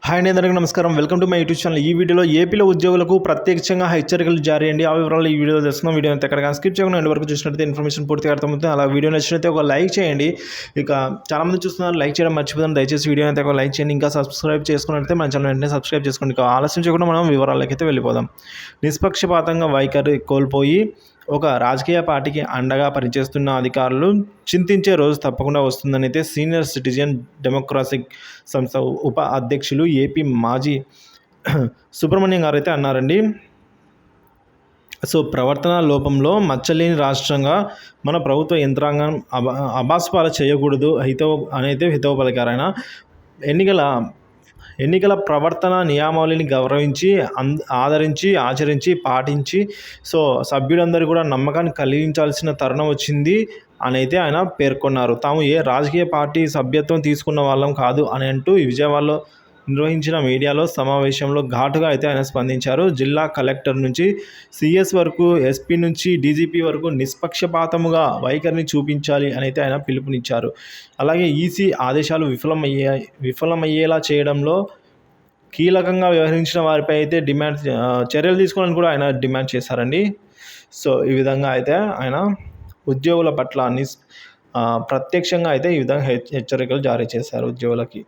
Hi అండి, అందరికీ నమస్కారం. Welcome to my YouTube channel. ఈ వీడియోలో ఏపీలో ఉద్యోగులకు ప్రత్యక్షంగా హెచ్చరికలు జారీ అండి. ఆ వివరాలు ఈ వీడియోలో తెలుసుకుందాం. వీడియో అంతా ఎక్కడ స్కిప్ చేయకుండా ఎండ్ వరకు చూసినట్లయితే ఇన్ఫర్మేషన్ పూర్తిగా అర్థమవుతుంది. అలా వీడియో నచ్చినట్లయితే ఒక లైక్ చేయండి. ఇక చాలామంది చూస్తున్నారు, లైక్ చేయడం మర్చిపోతాను. దయచేసి వీడియో అయితే ఒక లైక్ చేయండి. ఇంకా సబ్స్క్రైబ్ చేసుకున్నట్లయితే మన ఛానల్ వెంటనే సబ్స్క్రైబ్ చేసుకోండి. ఇక ఆలస్యం చేయకుండా మనం వివరాలకి అయితే వెళ్ళిపోదాం. నిష్పక్షపాతంగా వైఖరి కోల్పోయి ఒక రాజకీయ పార్టీకి అండగా పనిచేస్తున్న అధికారులు చింతించే రోజు తప్పకుండా వస్తుందని అయితే సీనియర్ సిటిజన్ డెమోక్రటిక్ సంస్థ ఉప అధ్యక్షులు ఏపీ మాజీ సుబ్రహ్మణ్యం గారు అయితే అన్నారండి. సో ప్రవర్తన లోపంలో మచ్చలేని రాష్ట్రంగా మన ప్రభుత్వ యంత్రాంగం అబాస్పాల చేయకూడదు అనేది హితవు పలికారు ఆయన. ఎన్నికల ప్రవర్తన నియమావళిని గౌరవించి ఆదరించి ఆచరించి పాటించి సో సభ్యులందరూ కూడా నమ్మకాన్ని కలిగించాల్సిన తరుణం వచ్చింది అని అయితే ఆయన పేర్కొన్నారు. తాము ఏ రాజకీయ పార్టీ సభ్యత్వం తీసుకున్న వాళ్ళం కాదు అని అంటూ విజయవాడలో నిర్వహించిన మీడియాలో సమావేశంలో ఘాటుగా అయితే ఆయన స్పందించారు. జిల్లా కలెక్టర్ నుంచి సిఎస్ వరకు, ఎస్పీ నుంచి డీజీపీ వరకు నిష్పక్షపాతముగా వైఖరిని చూపించాలి అని అయితే ఆయన పిలుపునిచ్చారు. అలాగే ఈసీ ఆదేశాలు విఫలమయ్యేలా చేయడంలో కీలకంగా వ్యవహరించిన వారిపై అయితే చర్యలు తీసుకోవాలని కూడా ఆయన డిమాండ్ చేశారండి. సో ఈ విధంగా అయితే ఆయన ఉద్యోగుల పట్ల ప్రత్యక్షంగా అయితే ఈ విధంగా హెచ్చరికలు జారీ చేశారు ఉద్యోగులకి.